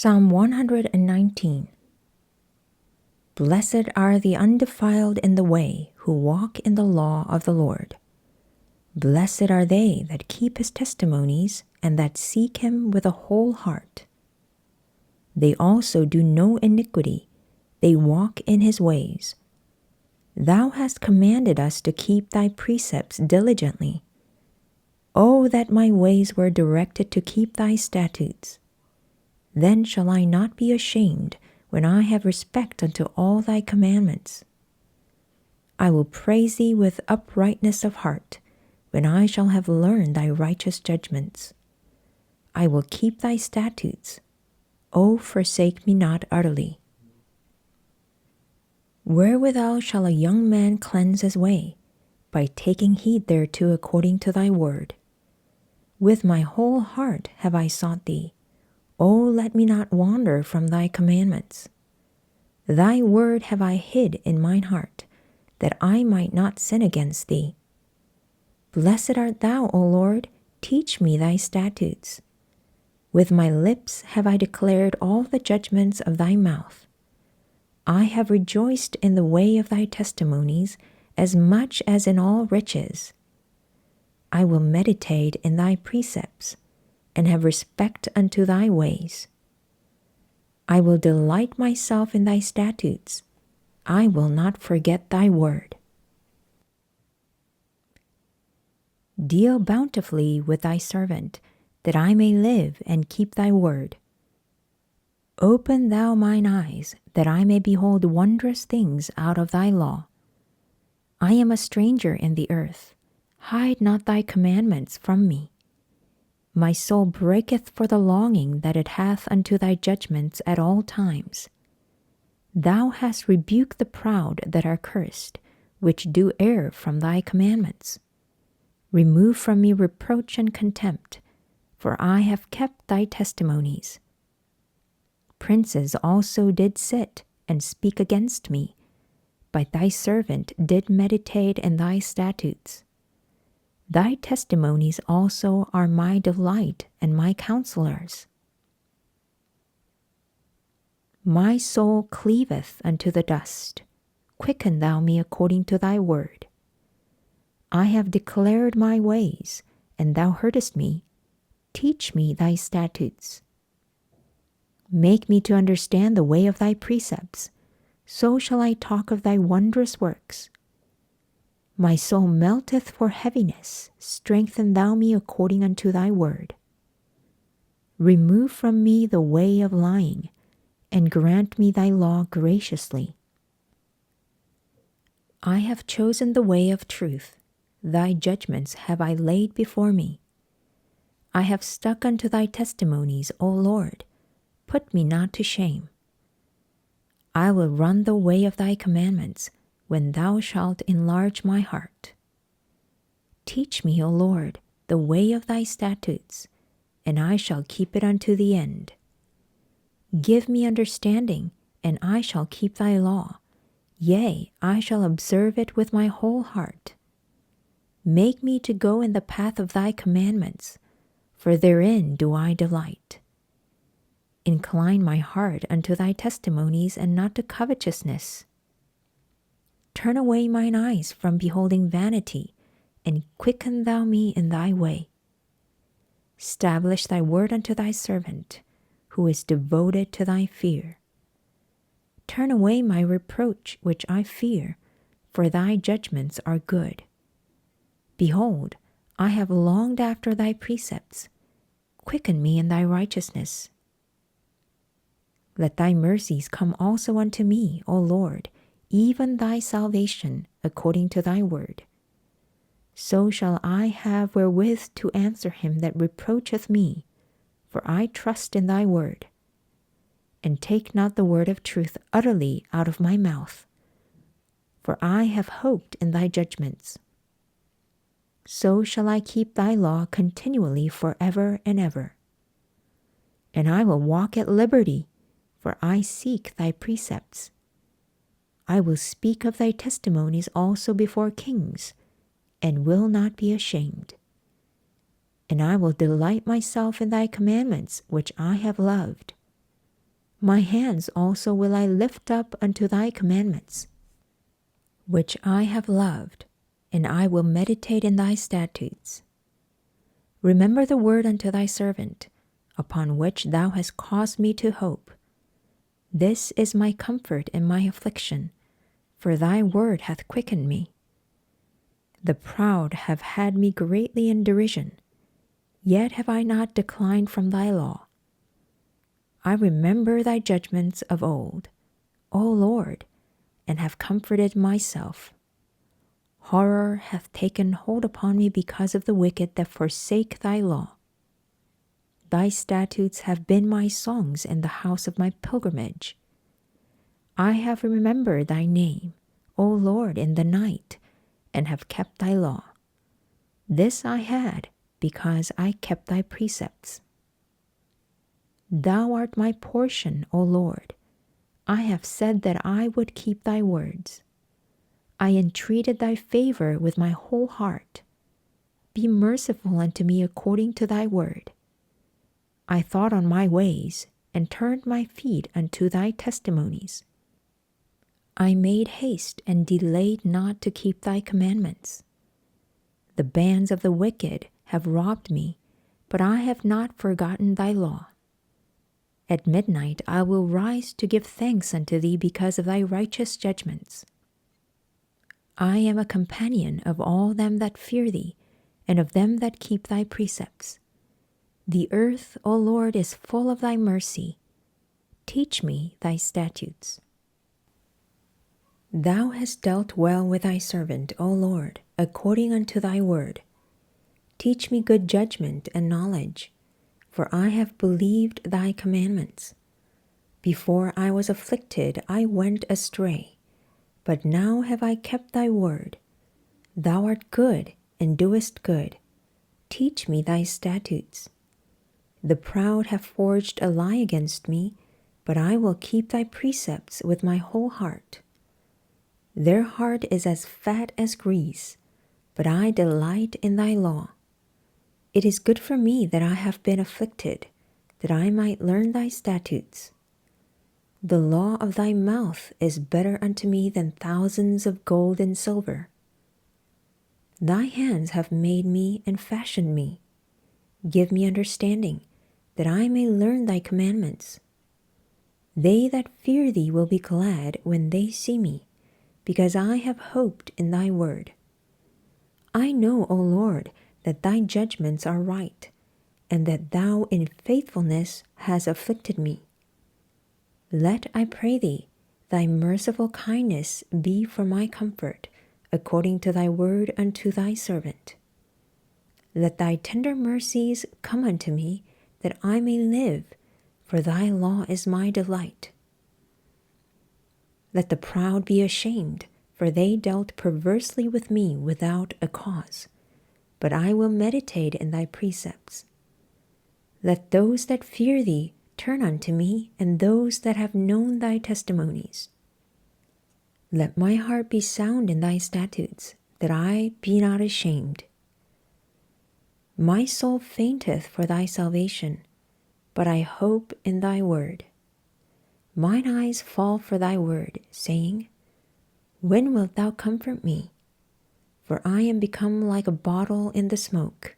Psalm 119. Blessed are the undefiled in the way, who walk in the law of the Lord. Blessed are they that keep his testimonies, and that seek him with a whole heart. They also do no iniquity, they walk in his ways. Thou hast commanded us to keep thy precepts diligently. O that my ways were directed to keep thy statutes! Then shall I not be ashamed when I have respect unto all thy commandments. I will praise thee with uprightness of heart, when I shall have learned thy righteous judgments. I will keep thy statutes. O forsake me not utterly. Wherewithal shall a young man cleanse his way? By taking heed thereto according to thy word. With my whole heart have I sought thee. O let me not wander from thy commandments. Thy word have I hid in mine heart, that I might not sin against thee. Blessed art thou, O Lord, teach me thy statutes. With my lips have I declared all the judgments of thy mouth. I have rejoiced in the way of thy testimonies as much as in all riches. I will meditate in thy precepts, and have respect unto thy ways. I will delight myself in thy statutes. I will not forget thy word. Deal bountifully with thy servant, that I may live and keep thy word. Open thou mine eyes, that I may behold wondrous things out of thy law. I am a stranger in the earth. Hide not thy commandments from me. My soul breaketh for the longing that it hath unto thy judgments at all times. Thou hast rebuked the proud that are cursed, which do err from thy commandments. Remove from me reproach and contempt, for I have kept thy testimonies. Princes also did sit and speak against me, but thy servant did meditate in thy statutes. Thy testimonies also are my delight and my counselors. My soul cleaveth unto the dust. Quicken thou me according to thy word. I have declared my ways, and thou heardest me. Teach me thy statutes. Make me to understand the way of thy precepts, so shall I talk of thy wondrous works. My soul melteth for heaviness, strengthen thou me according unto thy word. Remove from me the way of lying, and grant me thy law graciously. I have chosen the way of truth, thy judgments have I laid before me. I have stuck unto thy testimonies, O Lord, put me not to shame. I will run the way of thy commandments, when thou shalt enlarge my heart. Teach me, O Lord, the way of thy statutes, and I shall keep it unto the end. Give me understanding, and I shall keep thy law. Yea, I shall observe it with my whole heart. Make me to go in the path of thy commandments, for therein do I delight. Incline my heart unto thy testimonies, and not to covetousness. Turn away mine eyes from beholding vanity, and quicken thou me in thy way. Stablish thy word unto thy servant, who is devoted to thy fear. Turn away my reproach which I fear, for thy judgments are good. Behold, I have longed after thy precepts. Quicken me in thy righteousness. Let thy mercies come also unto me, O Lord, even thy salvation, according to thy word. So shall I have wherewith to answer him that reproacheth me, for I trust in thy word. And take not the word of truth utterly out of my mouth, for I have hoped in thy judgments. So shall I keep thy law continually forever and ever. And I will walk at liberty, for I seek thy precepts. I will speak of thy testimonies also before kings, and will not be ashamed. And I will delight myself in thy commandments, which I have loved. My hands also will I lift up unto thy commandments, which I have loved, and I will meditate in thy statutes. Remember the word unto thy servant, upon which thou hast caused me to hope. This is my comfort in my affliction, for thy word hath quickened me. The proud have had me greatly in derision, yet have I not declined from thy law. I remember thy judgments of old, O Lord, and have comforted myself. Horror hath taken hold upon me because of the wicked that forsake thy law. Thy statutes have been my songs in the house of my pilgrimage. I have remembered thy name, O Lord, in the night, and have kept thy law. This I had, because I kept thy precepts. Thou art my portion, O Lord. I have said that I would keep thy words. I entreated thy favor with my whole heart. Be merciful unto me according to thy word. I thought on my ways, and turned my feet unto thy testimonies. I made haste and delayed not to keep thy commandments. The bands of the wicked have robbed me, but I have not forgotten thy law. At midnight I will rise to give thanks unto thee because of thy righteous judgments. I am a companion of all them that fear thee, and of them that keep thy precepts. The earth, O Lord, is full of thy mercy. Teach me thy statutes. Thou hast dealt well with thy servant, O Lord, according unto thy word. Teach me good judgment and knowledge, for I have believed thy commandments. Before I was afflicted, I went astray, but now have I kept thy word. Thou art good and doest good. Teach me thy statutes. The proud have forged a lie against me, but I will keep thy precepts with my whole heart. Their heart is as fat as grease, but I delight in thy law. It is good for me that I have been afflicted, that I might learn thy statutes. The law of thy mouth is better unto me than thousands of gold and silver. Thy hands have made me and fashioned me. Give me understanding, that I may learn thy commandments. They that fear thee will be glad when they see me, because I have hoped in thy word. I know, O Lord, that thy judgments are right, and that thou in faithfulness hast afflicted me. Let, I pray thee, thy merciful kindness be for my comfort, according to thy word unto thy servant. Let thy tender mercies come unto me, that I may live, for thy law is my delight. Let the proud be ashamed, for they dealt perversely with me without a cause, but I will meditate in thy precepts. Let those that fear thee turn unto me, and those that have known thy testimonies. Let my heart be sound in thy statutes, that I be not ashamed. My soul fainteth for thy salvation, but I hope in thy word. Mine eyes fall for thy word, saying, when wilt thou comfort me? For I am become like a bottle in the smoke,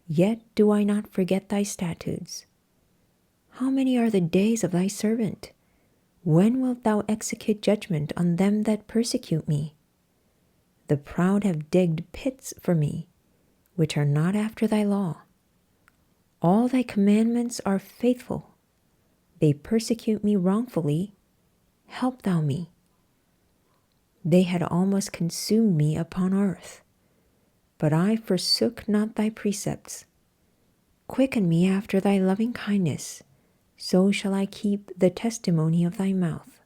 yet do I not forget thy statutes. How many are the days of thy servant? When wilt thou execute judgment on them that persecute me? The proud have digged pits for me, which are not after thy law. All thy commandments are faithful. They persecute me wrongfully. Help thou me. They had almost consumed me upon earth, but I forsook not thy precepts. Quicken me after thy loving kindness, so shall I keep the testimony of thy mouth.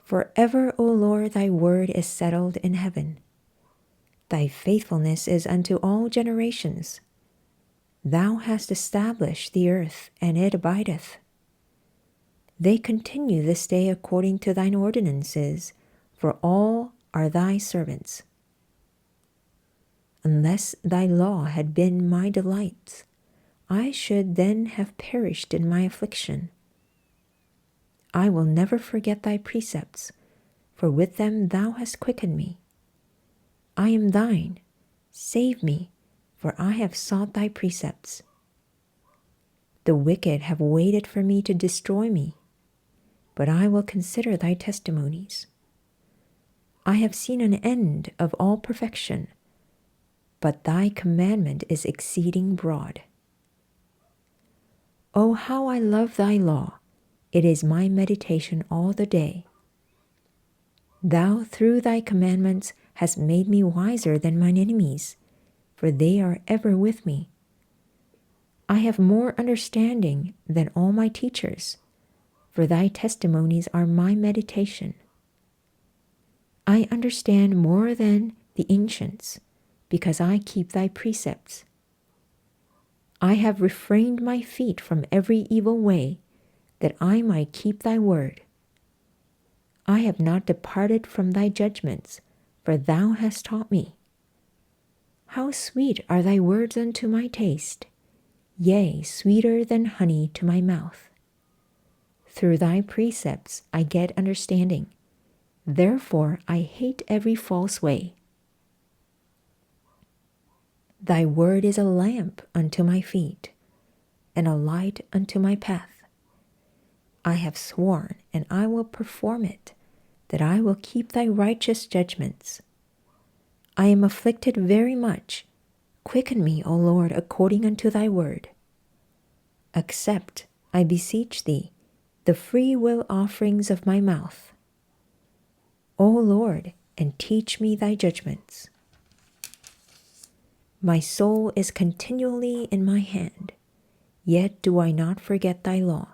Forever, O Lord, thy word is settled in heaven. Thy faithfulness is unto all generations. Thou hast established the earth, and it abideth. They continue this day according to thine ordinances, for all are thy servants. Unless thy law had been my delights, I should then have perished in my affliction. I will never forget thy precepts, for with them thou hast quickened me. I am thine, save me, for I have sought thy precepts. The wicked have waited for me to destroy me, but I will consider thy testimonies. I have seen an end of all perfection, but thy commandment is exceeding broad. Oh, how I love thy law! It is my meditation all the day. Thou through thy commandments hast made me wiser than mine enemies, for they are ever with me. I have more understanding than all my teachers, for thy testimonies are my meditation. I understand more than the ancients, because I keep thy precepts. I have refrained my feet from every evil way, that I might keep thy word. I have not departed from thy judgments, for thou hast taught me. How sweet are thy words unto my taste, yea, sweeter than honey to my mouth. Through thy precepts I get understanding, therefore I hate every false way. Thy word is a lamp unto my feet, and a light unto my path. I have sworn, and I will perform it, that I will keep thy righteous judgments. I am afflicted very much. Quicken me, O Lord, according unto thy word. Accept, I beseech thee, the free will offerings of my mouth. O Lord, and teach me thy judgments. My soul is continually in my hand, yet do I not forget thy law.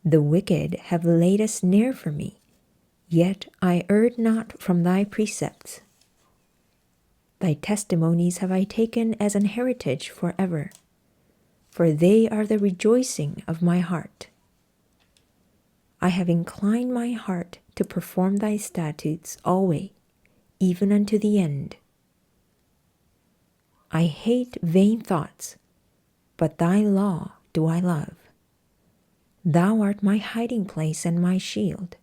The wicked have laid a snare for me, yet I erred not from thy precepts. Thy testimonies have I taken as an heritage forever, for they are the rejoicing of my heart. I have inclined my heart to perform thy statutes always, even unto the end. I hate vain thoughts, but thy law do I love. Thou art my hiding place and my shield.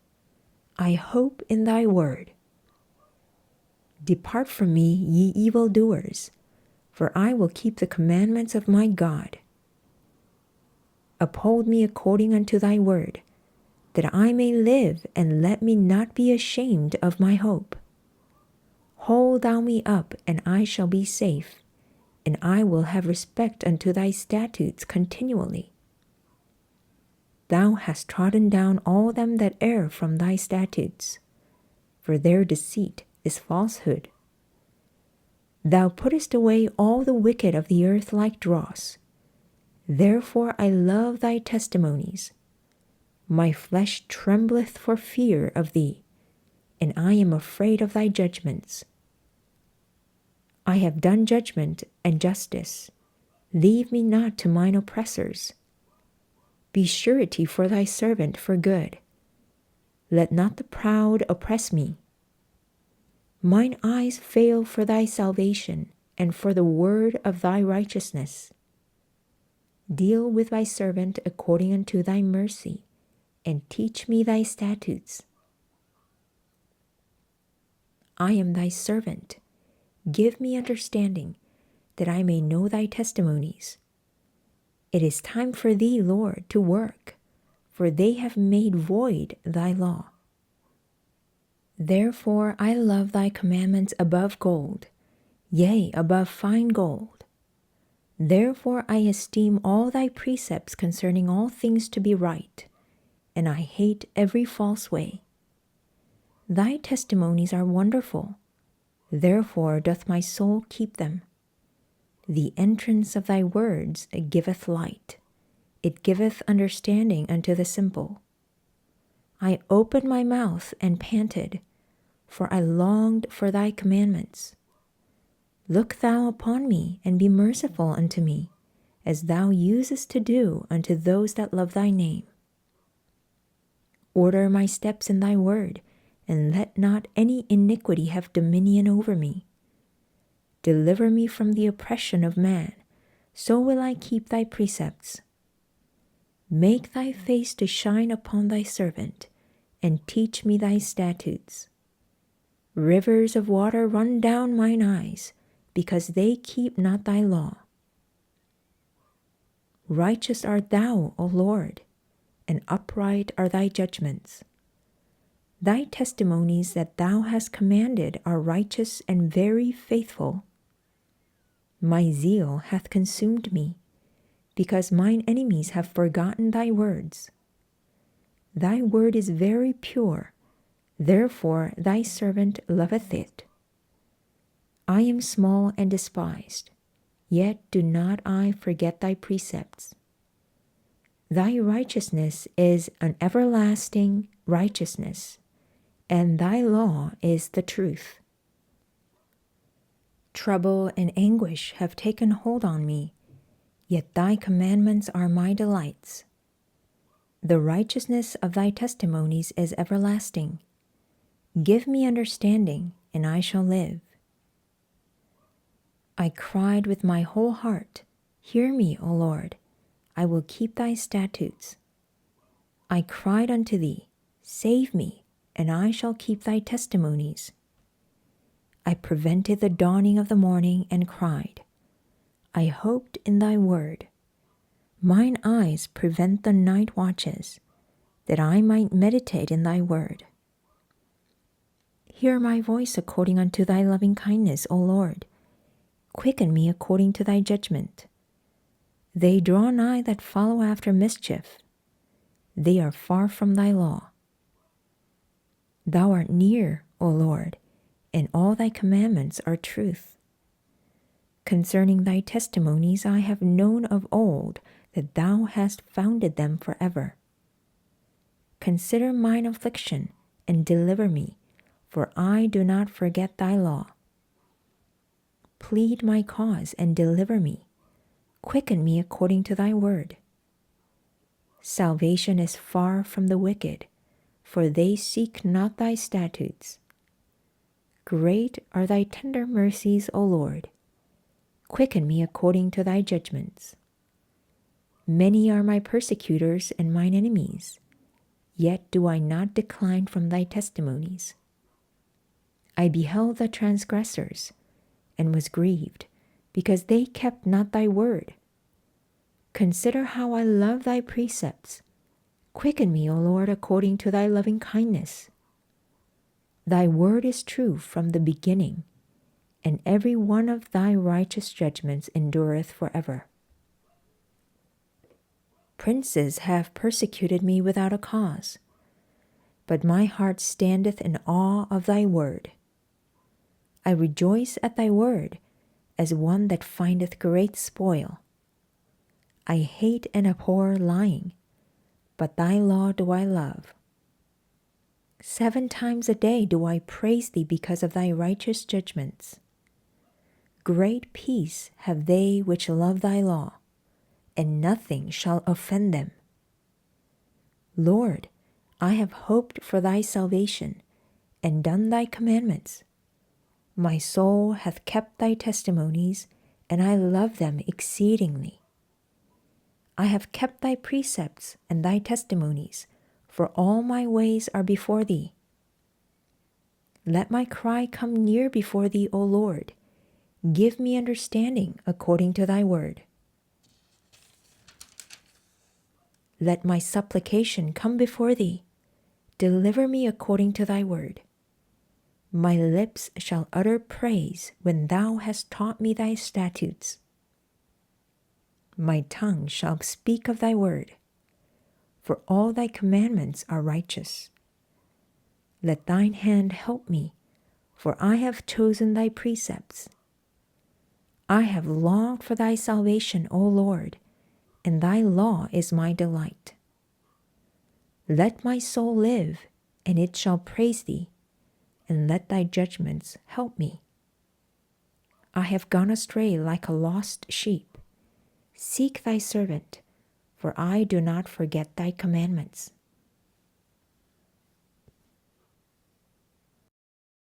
I hope in thy word. Depart from me, ye evildoers, for I will keep the commandments of my God. Uphold me according unto thy word, that I may live, and let me not be ashamed of my hope. Hold thou me up, and I shall be safe, and I will have respect unto thy statutes continually. Thou hast trodden down all them that err from thy statutes, for their deceit is falsehood. Thou puttest away all the wicked of the earth like dross. Therefore I love thy testimonies. My flesh trembleth for fear of thee, and I am afraid of thy judgments. I have done judgment and justice. Leave me not to mine oppressors. Be surety for thy servant for good. Let not the proud oppress me. Mine eyes fail for thy salvation, and for the word of thy righteousness. Deal with thy servant according unto thy mercy, and teach me thy statutes. I am thy servant. Give me understanding, that I may know thy testimonies. It is time for thee, Lord, to work, for they have made void thy law. Therefore I love thy commandments above gold, yea, above fine gold. Therefore I esteem all thy precepts concerning all things to be right, and I hate every false way. Thy testimonies are wonderful, therefore doth my soul keep them. The entrance of thy words giveth light, it giveth understanding unto the simple. I opened my mouth and panted, for I longed for thy commandments. Look thou upon me, and be merciful unto me, as thou usest to do unto those that love thy name. Order my steps in thy word, and let not any iniquity have dominion over me. Deliver me from the oppression of man, so will I keep thy precepts. Make thy face to shine upon thy servant, and teach me thy statutes. Rivers of water run down mine eyes, because they keep not thy law. Righteous art thou, O Lord, and upright are thy judgments. Thy testimonies that thou hast commanded are righteous and very faithful. My zeal hath consumed me, because mine enemies have forgotten thy words. Thy word is very pure, therefore thy servant loveth it. I am small and despised, yet do not I forget thy precepts. Thy righteousness is an everlasting righteousness, and thy law is the truth. Trouble and anguish have taken hold on me, yet thy commandments are my delights. The righteousness of thy testimonies is everlasting. Give me understanding, and I shall live. I cried with my whole heart, Hear me, O Lord, I will keep thy statutes. I cried unto thee, Save me, and I shall keep thy testimonies. I prevented the dawning of the morning and cried. I hoped in thy word. Mine eyes prevent the night watches, that I might meditate in thy word. Hear my voice according unto thy loving kindness, O Lord. Quicken me according to thy judgment. They draw nigh that follow after mischief. They are far from thy law. Thou art near, O Lord, and all thy commandments are truth. Concerning thy testimonies I have known of old that thou hast founded them forever. Consider mine affliction and deliver me, for I do not forget thy law. Plead my cause and deliver me. Quicken me according to thy word. Salvation is far from the wicked, for they seek not thy statutes. Great are thy tender mercies, O Lord. Quicken me according to thy judgments. Many are my persecutors and mine enemies, yet do I not decline from thy testimonies. I beheld the transgressors, and was grieved, because they kept not thy word. Consider how I love thy precepts. Quicken me, O Lord, according to thy loving kindness. Thy word is true from the beginning, and every one of thy righteous judgments endureth forever. Princes have persecuted me without a cause, but my heart standeth in awe of thy word. I rejoice at thy word, as one that findeth great spoil. I hate and abhor lying, but thy law do I love. 7 times a day do I praise thee because of thy righteous judgments. Great peace have they which love thy law, and nothing shall offend them. Lord, I have hoped for thy salvation, and done thy commandments. My soul hath kept thy testimonies, and I love them exceedingly. I have kept thy precepts and thy testimonies, for all my ways are before thee. Let my cry come near before thee, O Lord. Give me understanding according to thy word. Let my supplication come before thee. Deliver me according to thy word. My lips shall utter praise when thou hast taught me thy statutes. My tongue shall speak of thy word, for all thy commandments are righteous. Let thine hand help me, for I have chosen thy precepts. I have longed for thy salvation, O Lord, and thy law is my delight. Let my soul live, and it shall praise thee, and let thy judgments help me. I have gone astray like a lost sheep. Seek thy servant, for I do not forget thy commandments.